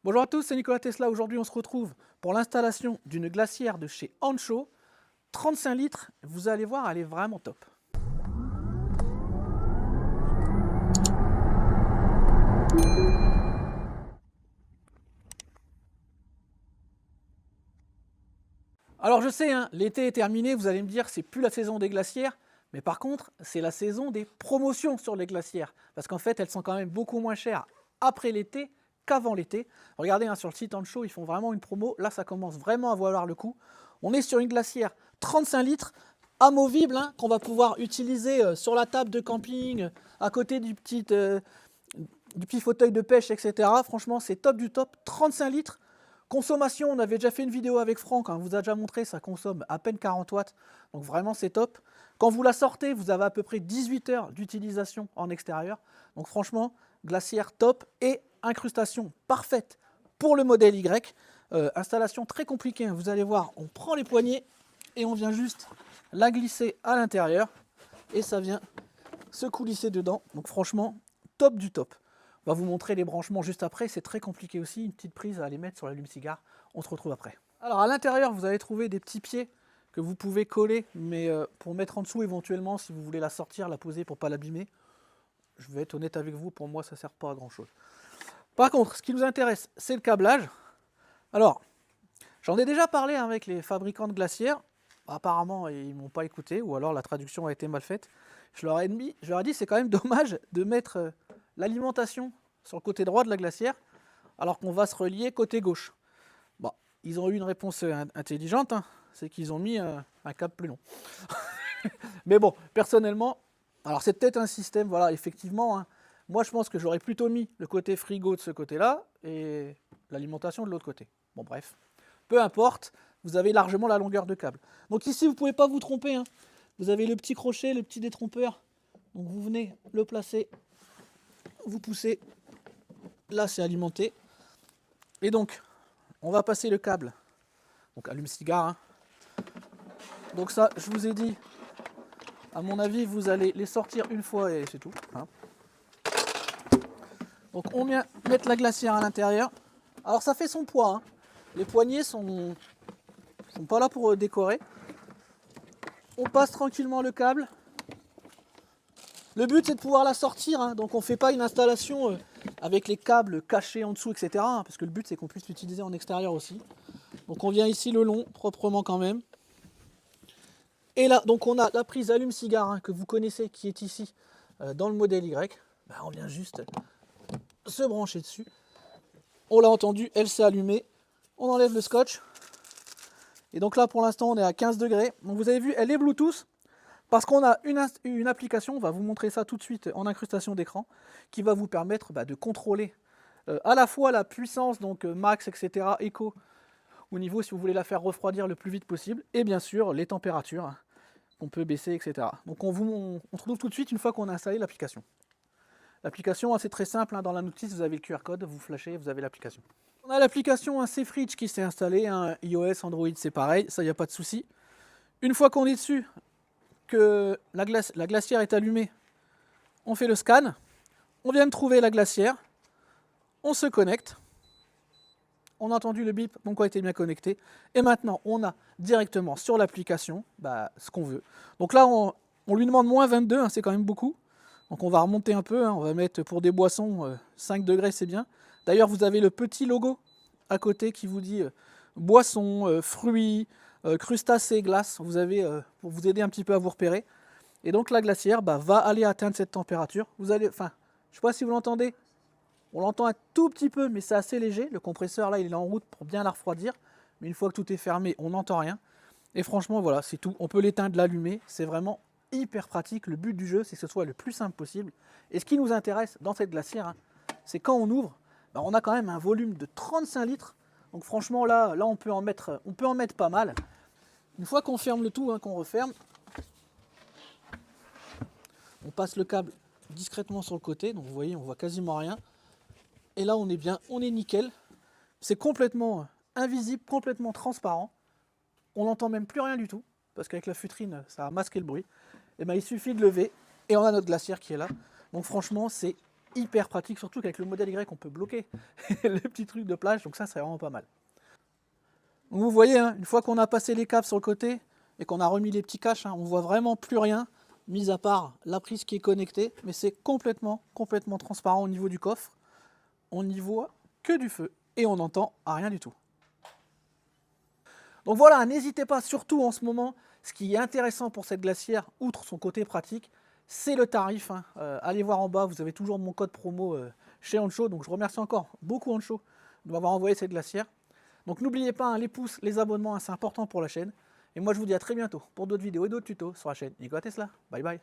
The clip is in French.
Bonjour à tous, c'est Nicolas Tesla. Aujourd'hui, on se retrouve pour l'installation d'une glacière de chez Ancho. 35 litres, vous allez voir, elle est vraiment top. Alors je sais, hein, l'été est terminé, vous allez me dire, c'est plus la saison des glacières, mais par contre, c'est la saison des promotions sur les glacières. Parce qu'en fait, elles sont quand même beaucoup moins chères après l'été qu'avant l'été. Regardez, hein, sur le site Ancho, ils font vraiment une promo. Là, ça commence vraiment à valoir le coup. On est sur une glacière 35 litres, amovible, hein, qu'on va pouvoir utiliser sur la table de camping, à côté du petit fauteuil de pêche, etc. Franchement, c'est top du top. 35 litres. Consommation, on avait déjà fait une vidéo avec Franck, hein, on vous a déjà montré, ça consomme à peine 40 watts. Donc vraiment, c'est top. Quand vous la sortez, vous avez à peu près 18 heures d'utilisation en extérieur. Donc franchement, glacière top et incrustation parfaite pour le modèle Y. Installation très compliquée, hein, vous allez voir, on prend les poignées et on vient juste la glisser à l'intérieur et ça vient se coulisser dedans. Donc franchement, top du top. On va vous montrer les branchements juste après, c'est très compliqué aussi, une petite prise à aller mettre sur l'allume-cigare. On se retrouve après. Alors à l'intérieur, vous allez trouver des petits pieds que vous pouvez coller, mais pour mettre en dessous éventuellement, si vous voulez la sortir, la poser pour ne pas l'abîmer. Je vais être honnête avec vous, pour moi ça ne sert pas à grand chose. Par contre, ce qui nous intéresse, c'est le câblage. Alors, j'en ai déjà parlé avec les fabricants de glacières. Apparemment, ils ne m'ont pas écouté, ou alors la traduction a été mal faite. Je leur ai dit, c'est quand même dommage de mettre l'alimentation sur le côté droit de la glacière, alors qu'on va se relier côté gauche. Bon, ils ont eu une réponse intelligente, hein, c'est qu'ils ont mis un câble plus long. Mais bon, personnellement, alors c'est peut-être un système, voilà, effectivement, hein, moi je pense que j'aurais plutôt mis le côté frigo de ce côté-là, et l'alimentation de l'autre côté. Bon bref, peu importe, vous avez largement la longueur de câble. Donc ici, vous ne pouvez pas vous tromper, hein. Vous avez le petit crochet, le petit détrompeur, donc vous venez le placer, vous poussez, là c'est alimenté, et donc on va passer le câble, donc allume-cigare, hein. Donc ça, je vous ai dit, à mon avis, vous allez les sortir une fois et c'est tout, hein. Donc on vient mettre la glacière à l'intérieur. Alors ça fait son poids, hein. Les poignées sont pas là pour décorer. On passe tranquillement le câble. Le but c'est de pouvoir la sortir, hein. Donc on ne fait pas une installation avec les câbles cachés en dessous, etc. hein, parce que le but c'est qu'on puisse l'utiliser en extérieur aussi. Donc on vient ici le long, proprement quand même. Et là, donc on a la prise allume-cigare, hein, que vous connaissez, qui est ici dans le modèle Y. Ben, on vient juste se brancher dessus. On l'a entendu, elle s'est allumée. On enlève le scotch. Et donc là, pour l'instant, on est à 15 degrés. Donc vous avez vu, elle est Bluetooth. Parce qu'on a une application, on va vous montrer ça tout de suite en incrustation d'écran, qui va vous permettre de contrôler à la fois la puissance, donc max, etc., écho, au niveau si vous voulez la faire refroidir le plus vite possible, et bien sûr les températures qu'on peut baisser, etc. Donc on se retrouve tout de suite une fois qu'on a installé l'application. L'application, c'est très simple, hein, dans la notice, vous avez le QR code, vous flashez, vous avez l'application. On a l'application C-Fridge qui s'est installée, hein, iOS, Android, c'est pareil, ça, il n'y a pas de souci. Une fois qu'on est dessus, que la glacière est allumée, on fait le scan, on vient de trouver la glacière, on se connecte, on a entendu le bip, donc on a été bien connecté, et maintenant on a directement sur l'application ce qu'on veut. Donc là on lui demande moins 22, hein, c'est quand même beaucoup, donc on va remonter un peu, hein, on va mettre pour des boissons 5 degrés c'est bien. D'ailleurs vous avez le petit logo à côté qui vous dit boissons, fruits, crustacés, glace, vous avez pour vous aider un petit peu à vous repérer. Et donc la glacière va aller atteindre cette température. Vous allez, enfin, je ne sais pas si vous l'entendez, on l'entend un tout petit peu, mais c'est assez léger. Le compresseur là, il est en route pour bien la refroidir. Mais une fois que tout est fermé, on n'entend rien. Et franchement, voilà, c'est tout. On peut l'éteindre, l'allumer. C'est vraiment hyper pratique. Le but du jeu, c'est que ce soit le plus simple possible. Et ce qui nous intéresse dans cette glacière, hein, c'est quand on ouvre, on a quand même un volume de 35 litres. Donc franchement, là on peut en mettre pas mal. Une fois qu'on ferme le tout, hein, qu'on referme, on passe le câble discrètement sur le côté. Donc vous voyez, on voit quasiment rien. Et là, on est bien, on est nickel. C'est complètement invisible, complètement transparent. On n'entend même plus rien du tout, parce qu'avec la futrine, ça a masqué le bruit. Et il suffit de lever, et on a notre glacière qui est là. Donc franchement, c'est hyper pratique, surtout qu'avec le modèle Y, on peut bloquer les petits trucs de plage, donc ça, c'est vraiment pas mal. Donc vous voyez, hein, une fois qu'on a passé les câbles sur le côté et qu'on a remis les petits caches, hein, on voit vraiment plus rien, mis à part la prise qui est connectée, mais c'est complètement transparent au niveau du coffre. On n'y voit que du feu et on n'entend rien du tout. Donc voilà, n'hésitez pas, surtout en ce moment, ce qui est intéressant pour cette glacière, outre son côté pratique, c'est le tarif. Hein. Allez voir en bas, vous avez toujours mon code promo chez Honcho, donc je remercie encore beaucoup Honcho de m'avoir envoyé cette glacière. Donc n'oubliez pas, hein, les pouces, les abonnements, hein, c'est important pour la chaîne. Et moi je vous dis à très bientôt pour d'autres vidéos et d'autres tutos sur la chaîne Nikola Tesla. Bye bye.